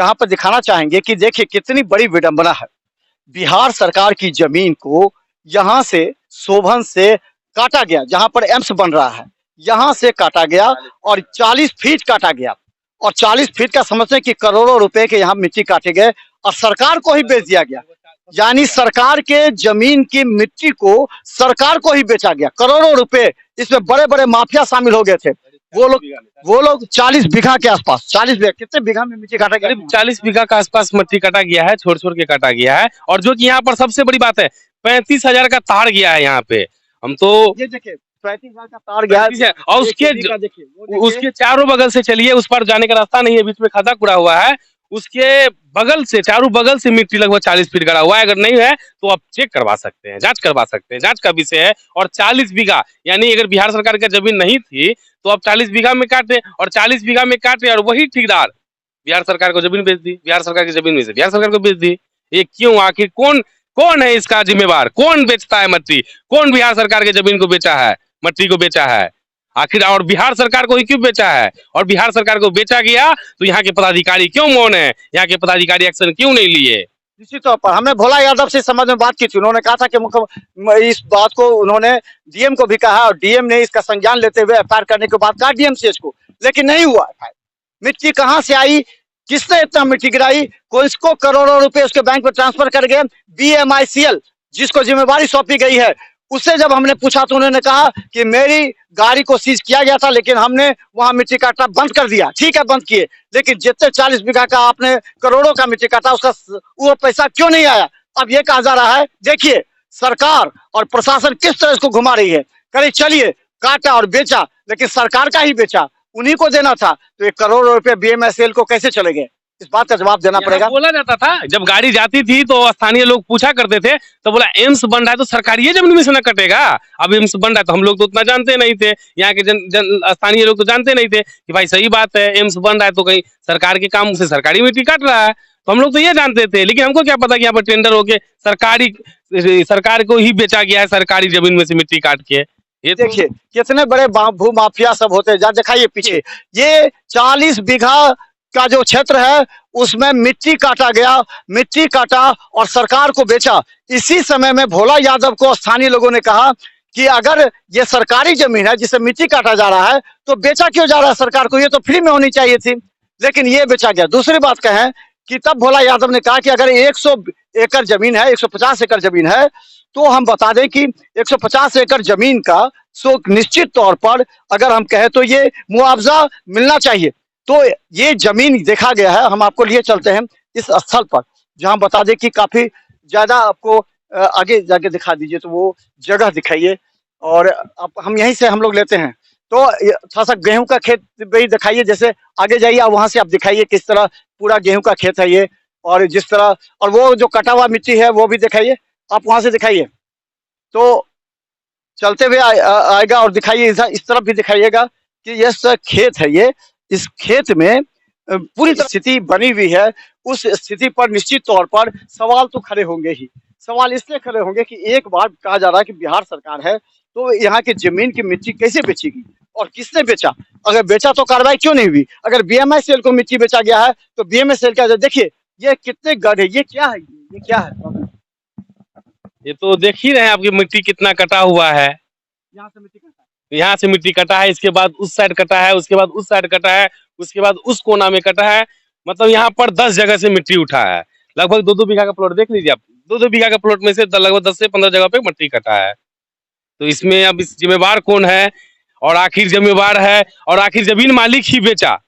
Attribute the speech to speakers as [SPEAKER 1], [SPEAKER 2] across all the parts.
[SPEAKER 1] जहां पर दिखाना चाहेंगे कि देखिए कितनी बड़ी विडंबना है। बिहार सरकार की जमीन को यहाँ से शोभन से काटा गया, जहां पर एम्स बन रहा है, यहाँ से काटा गया और 40 फीट काटा गया। और 40 फीट का समझते हैं कि करोड़ों रुपए के यहाँ मिट्टी काटे गए और सरकार को ही बेच दिया गया। यानी सरकार के जमीन की मिट्टी को सरकार को ही बेचा गया, करोड़ों रुपए। इसमें बड़े बड़े माफिया शामिल हो गए थे। वो लोग 40 बीघा के आसपास, 40 बीघा, कितने बीघा में मिट्टी काटा गया?
[SPEAKER 2] करीब 40 बीघा का आसपास मिट्टी काटा गया है, छोड़ छोड़ के काटा गया है। और जो कि यहाँ पर सबसे बड़ी बात है, 35,000 का तार गया है यहाँ पे। हम तो
[SPEAKER 1] ये देखिए 35,000 का तार गया है
[SPEAKER 2] और उसके चारों बगल से चलिए, उस पर जाने का रास्ता नहीं है, बीच में खड्डा खुदा हुआ है। उसके बगल से, चारों बगल से मिट्टी लगभग 40 फीट गड़ा हुआ है। अगर नहीं है तो आप चेक करवा सकते हैं, जांच करवा सकते हैं, जांच का विषय है। और 40 बीघा, यानी अगर बिहार सरकार की जमीन नहीं थी तो आप 40 बीघा में काटे, और 40 बीघा में काटे और वही ठेकेदार बिहार सरकार को जमीन बेच दी, बिहार सरकार की जमीन में से बिहार सरकार को बेच दी। ये क्यों? आखिर कौन है इसका जिम्मेवार? कौन बेचता है मट्टी? कौन बिहार सरकार की जमीन को बेचा है, मट्टी को बेचा है आखिर? और बिहार सरकार को ही क्यों बेचा है? और बिहार सरकार को बेचा गया तो यहाँ के पदाधिकारी क्यों मौन है? यहाँ के पदाधिकारी एक्शन क्यों नहीं लिए?
[SPEAKER 1] निश्चित तौर पर हमने भोला यादव से समझ में बात की थी। उन्होंने कहा था कि इस बात को उन्होंने डीएम को भी कहा और डीएम ने इसका संज्ञान लेते हुए एफआईआर करने के बाद कहा डीएमसीएच को, लेकिन नहीं हुआ। मिट्टी कहाँ से आई? किसने इतना मिट्टी गिराई? किसको करोड़ों रुपए उसके बैंक में ट्रांसफर कर गए? BMICL जिसको जिम्मेवारी सौंपी गई है, उससे जब हमने पूछा तो उन्होंने कहा कि मेरी गाड़ी को सीज किया गया था, लेकिन हमने वहां मिट्टी काटना बंद कर दिया। ठीक है, बंद किए, लेकिन जितने 40 बीघा का आपने करोड़ों का मिट्टी काटा, उसका वो पैसा क्यों नहीं आया? अब ये कहा जा रहा है, देखिए सरकार और प्रशासन किस तरह इसको घुमा रही है। करे चलिए काटा और बेचा, लेकिन सरकार का ही बेचा, उन्हीं को देना था, तो 1 करोड़ रुपए BMICL को कैसे चले गए? इस बात का जवाब देना पड़ेगा।
[SPEAKER 2] बोला जाता था, जब गाड़ी जाती थी तो स्थानीय लोग पूछा करते थे, तो बोला एम्स बन रहा है तो सरकारी जमीन में से न कटेगा। अब एम्स बन रहा है तो हम लोग तो उतना जानते नहीं थे, यहाँ के स्थानीय लोग तो जानते नहीं थे कि भाई सही बात है, एम्स बन रहा है तो कहीं सरकार के काम से सरकारी मिट्टी काट रहा है। तो हम लोग तो ये जानते थे, लेकिन हमको क्या पता कि यहाँ पर टेंडर होके सरकार को ही बेचा गया है, सरकारी जमीन में से मिट्टी काट के।
[SPEAKER 1] ये देखिए कितने बड़े भू माफिया सब होते हैं। जहाँ दिखाइए पीछे, ये 40 बीघा का जो क्षेत्र है उसमें मिट्टी काटा गया, मिट्टी काटा और सरकार को बेचा। इसी समय में भोला यादव को स्थानीय लोगों ने कहा कि अगर ये सरकारी जमीन है जिसे मिट्टी काटा जा रहा है तो बेचा क्यों जा रहा है सरकार को? ये तो फ्री में होनी चाहिए थी, लेकिन ये बेचा गया। दूसरी बात कहें कि तब भोला यादव ने कहा कि अगर 100 एकड़ जमीन है, 150 एकड़ जमीन है, तो हम बता दें कि 150 एकड़ जमीन का सो निश्चित तौर पर अगर हम कहें तो ये मुआवजा मिलना चाहिए। तो ये जमीन देखा गया है। हम आपको लिए चलते हैं इस स्थल पर, जहां बता दें कि काफी ज्यादा आपको आगे जाके दिखा दीजिए, तो वो जगह दिखाइए। और अब हम यहीं से हम लोग लेते हैं, तो थोड़ा सा गेहूं का खेत भी दिखाइए। जैसे आगे जाइए आप, वहां से आप दिखाइए किस तरह पूरा गेहूं का खेत है ये, और जिस तरह, और वो जो कटा हुआ मिट्टी है वो भी दिखाइए, आप वहां से दिखाइए। तो चलते हुए आएगा और दिखाइए, इस तरफ भी दिखाइएगा कि ये खेत है। ये इस खेत में पूरी तरह स्थिति बनी हुई है। उस स्थिति पर निश्चित तौर पर सवाल तो खड़े होंगे ही। सवाल इसलिए खड़े होंगे कि एक बार कहा जा रहा है कि बिहार सरकार है तो यहाँ की जमीन की मिट्टी कैसे बेचेगी और किसने बेचा? अगर बेचा तो कार्रवाई क्यों नहीं हुई? अगर BMICL को मिट्टी बेचा गया है तो BMICL का देखिए ये कितने गड्ढे, ये क्या है? ये क्या है?
[SPEAKER 2] ये तो देख ही रहे हैं आपकी मिट्टी कितना कटा हुआ है।
[SPEAKER 1] यहाँ से मिट्टी कटा है,
[SPEAKER 2] यहाँ से मिट्टी कटा है, इसके बाद उस साइड कटा है, उसके बाद उस साइड कटा है, उसके बाद उस कोना में कटा है। मतलब यहाँ पर 10 जगह से मिट्टी उठा है। लगभग 2-2 बीघा का प्लॉट देख लीजिए आप, 2-2 बीघा का प्लॉट में से लगभग 10 से 15 जगह पे मिट्टी कटा है। तो इसमें अब इस जिम्मेवार कौन है? और आखिर जिम्मेवार है, और आखिर जमीन मालिक ही बेचा।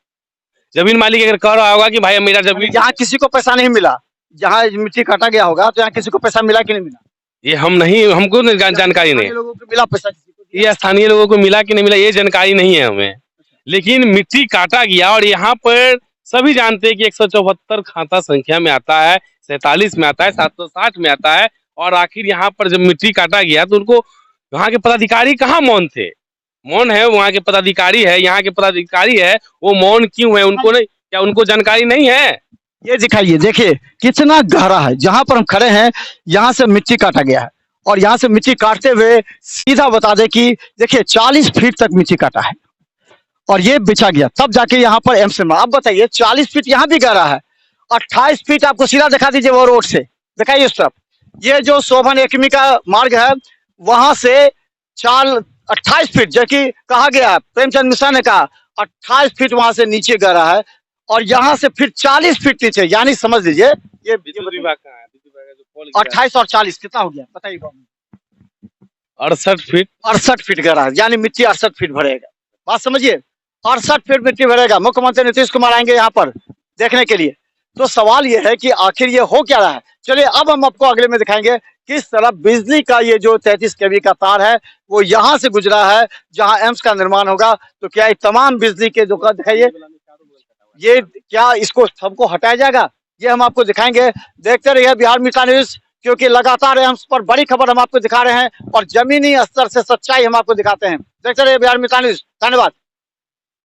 [SPEAKER 2] जमीन मालिक अगर कह रहा होगा कि भाई मेरा जमीन,
[SPEAKER 1] यहाँ किसी को पैसा नहीं मिला, जहाँ मिट्टी काटा गया होगा तो यहाँ किसी को पैसा मिला कि नहीं मिला?
[SPEAKER 2] ये हमको जानकारी नहीं।
[SPEAKER 1] लोगों को मिला पैसा?
[SPEAKER 2] ये स्थानीय लोगों को मिला कि नहीं मिला ये जानकारी नहीं है हमें, लेकिन मिट्टी काटा गया। और यहाँ पर सभी जानते हैं कि 174 खाता संख्या में आता है, 47 में आता है, 760 में आता है। और आखिर यहाँ पर जब मिट्टी काटा गया तो उनको वहाँ के पदाधिकारी कहाँ मौन थे? मौन है वहाँ के पदाधिकारी है, यहाँ के पदाधिकारी है, वो मौन क्यों है? उनको नहीं, क्या उनको जानकारी नहीं है?
[SPEAKER 1] ये दिखाइए, देखिए कितना गहरा है। जहां पर हम खड़े हैं यहाँ से मिट्टी काटा गया है, और यहाँ से मिट्टी काटते हुए सीधा बता दें कि देखिए 40 फीट तक मिट्टी काटा है और ये बिछा गया, तब जाके यहाँ पर एम्स में। आप बताइए 40 फीट यहाँ भी गहरा है 28 फीट आपको सीधा दिखा दीजिए वो रोड से, दिखाइए उस तरफ। ये जो शोभन एकेडमी का मार्ग है वहां से 28 फीट, जो कि कहा गया है, प्रेमचंद मिश्रा ने कहा 28 फीट वहां से नीचे गिरा है और यहाँ से फिर 40 फीट नीचे, यानी समझ लीजिए ये
[SPEAKER 2] विद्युत विभाग कहाँ है? विद्युत विभाग का जो पोल गिरा है।
[SPEAKER 1] 28 और 40 कितना हो गया बताइए?
[SPEAKER 2] 68 फीट।
[SPEAKER 1] 68 फीट गिरा है, यानी मिट्टी 68 फीट भरेगा। बात समझिए, 68 फीट मिट्टी भरेगा। मुख्यमंत्री नीतीश कुमार आएंगे यहाँ पर देखने के लिए। तो सवाल ये है कि आखिर ये हो क्या रहा है। चलिए अब हम आपको अगले में दिखाएंगे किस तरह बिजली का ये जो 33 केवी का तार है वो यहाँ से गुजरा है जहाँ एम्स का निर्माण होगा। तो क्या ये तमाम बिजली के जो दिखाइए, ये क्या इसको सबको हटाया जाएगा, ये हम आपको दिखाएंगे। देखते रहिए बिहार मित्र न्यूज, क्योंकि लगातार एम्स पर बड़ी खबर हम आपको दिखा रहे हैं और जमीनी स्तर से सच्चाई हम आपको दिखाते हैं। देखते रहिए बिहार मित्र न्यूज। धन्यवाद।